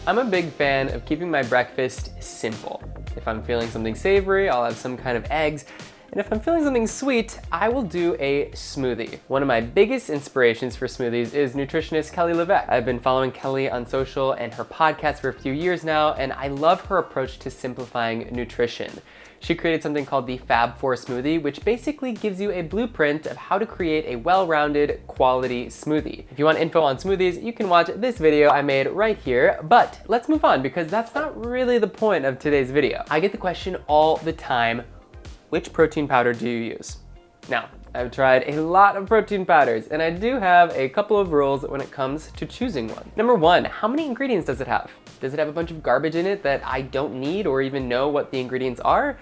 I'm a big fan of keeping my breakfast simple. If I'm feeling something savory, I'll have some kind of eggs. And if I'm feeling something sweet, I will do a smoothie. One of my biggest inspirations for smoothies is nutritionist Kelly LeVeque. I've been following Kelly on social and her podcast for a few years now, and I love her approach to simplifying nutrition. She created something called the Fab 4 smoothie, which basically gives you a blueprint of how to create a well-rounded quality smoothie. If you want info on smoothies, you can watch this video I made right here, but let's move on because that's not really the point of today's video. I get the question all the time, which protein powder do you use? Now, I've tried a lot of protein powders, and I do have a couple of rules when it comes to choosing one. Number one, how many ingredients does it have? Does it have a bunch of garbage in it that I don't need or even know what the ingredients are?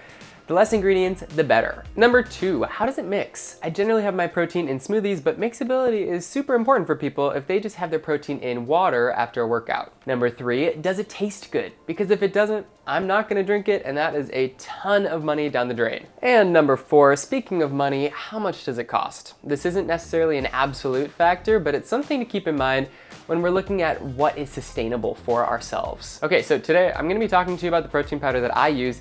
The less ingredients, the better. Number two, how does it mix? I generally have my protein in smoothies, but mixability is super important for people if they just have their protein in water after a workout. Number three, does it taste good? Because if it doesn't, I'm not gonna drink it, and that is a ton of money down the drain. And number four, speaking of money, how much does it cost? This isn't necessarily an absolute factor, but it's something to keep in mind when we're looking at what is sustainable for ourselves. Okay, so today I'm gonna be talking to you about the protein powder that I use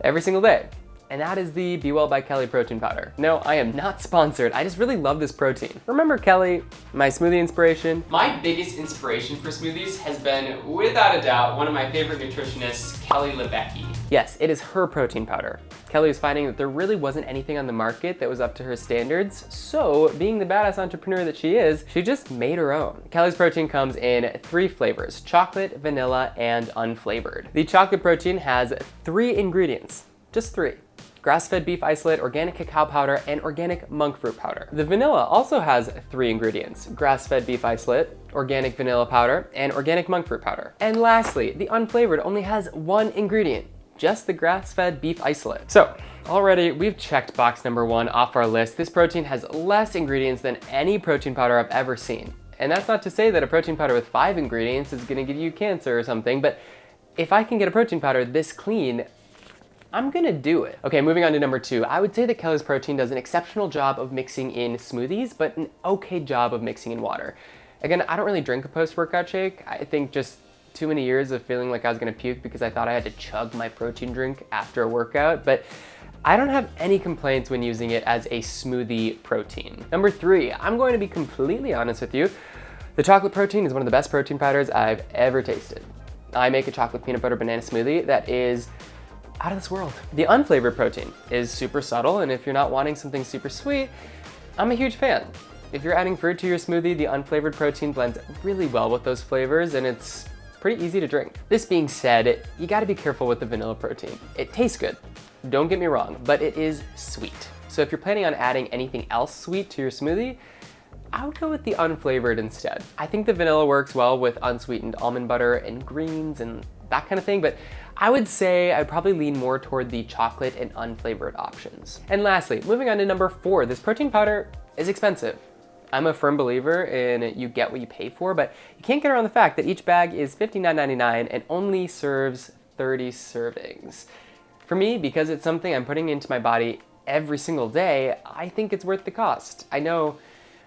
every single day. And that is the Be Well by Kelly protein powder. No, I am not sponsored. I just really love this protein. Remember Kelly, my smoothie inspiration? My biggest inspiration for smoothies has been, without a doubt, one of my favorite nutritionists, Kelly LeVeque. Yes, it is her protein powder. Kelly was finding that there really wasn't anything on the market that was up to her standards, so being the badass entrepreneur that she is, she just made her own. Kelly's protein comes in 3 flavors, chocolate, vanilla, and unflavored. The chocolate protein has 3 ingredients, just 3. Grass-fed beef isolate, organic cacao powder, and organic monk fruit powder. The vanilla also has 3 ingredients, grass-fed beef isolate, organic vanilla powder, and organic monk fruit powder. And lastly, the unflavored only has 1 ingredient, just the grass-fed beef isolate. So, already we've checked box number 1 off our list. This protein has less ingredients than any protein powder I've ever seen. And that's not to say that a protein powder with 5 ingredients is gonna give you cancer or something, but if I can get a protein powder this clean, I'm gonna do it. Okay, moving on to number 2. I would say that Kelly's protein does an exceptional job of mixing in smoothies, but an okay job of mixing in water. Again, I don't really drink a post-workout shake. I think just too many years of feeling like I was gonna puke because I thought I had to chug my protein drink after a workout, but I don't have any complaints when using it as a smoothie protein. Number 3, I'm going to be completely honest with you. The chocolate protein is one of the best protein powders I've ever tasted. I make a chocolate peanut butter banana smoothie that is out of this world. The unflavored protein is super subtle, and if you're not wanting something super sweet, I'm a huge fan. If you're adding fruit to your smoothie, the unflavored protein blends really well with those flavors, and it's pretty easy to drink. This being said, you gotta be careful with the vanilla protein. It tastes good, don't get me wrong, but it is sweet. So if you're planning on adding anything else sweet to your smoothie, I would go with the unflavored instead. I think the vanilla works well with unsweetened almond butter and greens and that kind of thing, but I would say I'd probably lean more toward the chocolate and unflavored options. And lastly, moving on to number 4, this protein powder is expensive. I'm a firm believer in you get what you pay for, but you can't get around the fact that each bag is $59.99 and only serves 30 servings. For me, because it's something I'm putting into my body every single day, I think it's worth the cost. I know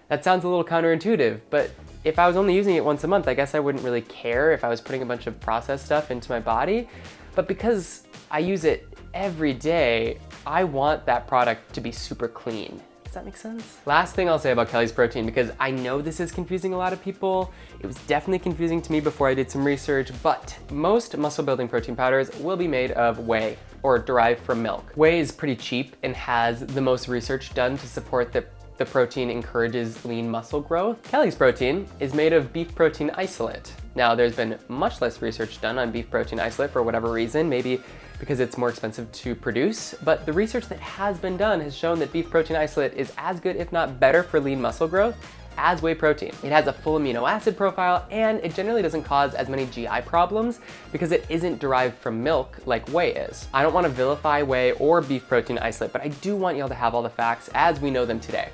that sounds a little counterintuitive, but if I was only using it once a month, I guess I wouldn't really care if I was putting a bunch of processed stuff into my body. But because I use it every day, I want that product to be super clean. Does that make sense? Last thing I'll say about Kelly's protein, because I know this is confusing a lot of people. It was definitely confusing to me before I did some research, but most muscle building protein powders will be made of whey or derived from milk. Whey is pretty cheap and has the most research done to support that the protein encourages lean muscle growth. Kelly's protein is made of beef protein isolate. Now, there's been much less research done on beef protein isolate for whatever reason, maybe because it's more expensive to produce, but the research that has been done has shown that beef protein isolate is as good, if not better, for lean muscle growth as whey protein. It has a full amino acid profile, and it generally doesn't cause as many GI problems because it isn't derived from milk like whey is. I don't want to vilify whey or beef protein isolate, but I do want y'all to have all the facts as we know them today.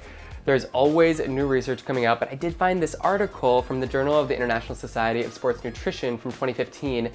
There's always new research coming out, but I did find this article from the Journal of the International Society of Sports Nutrition from 2015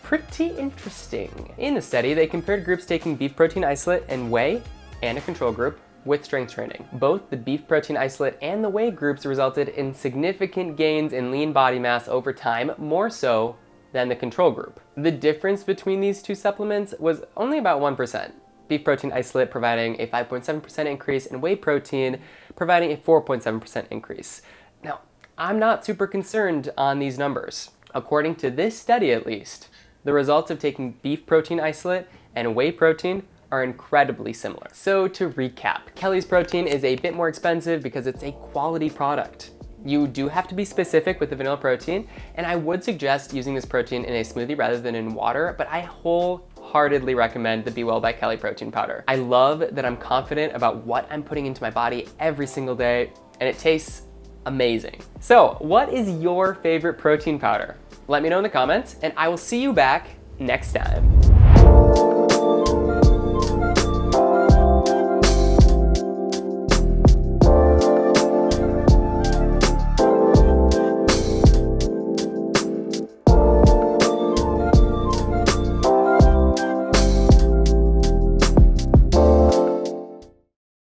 pretty interesting. In the study, they compared groups taking beef protein isolate and whey and a control group with strength training. Both the beef protein isolate and the whey groups resulted in significant gains in lean body mass over time, more so than the control group. The difference between these two supplements was only about 1%. Beef protein isolate providing a 5.7% increase and whey protein providing a 4.7% increase. Now, I'm not super concerned on these numbers. According to this study at least, the results of taking beef protein isolate and whey protein are incredibly similar. So to recap, Kelly's protein is a bit more expensive because it's a quality product. You do have to be specific with the vanilla protein, and I would suggest using this protein in a smoothie rather than in water, but I wholeheartedly recommend the Be Well by Kelly protein powder. I love that I'm confident about what I'm putting into my body every single day, and it tastes amazing. So what is your favorite protein powder? Let me know in the comments, and I will see you back next time.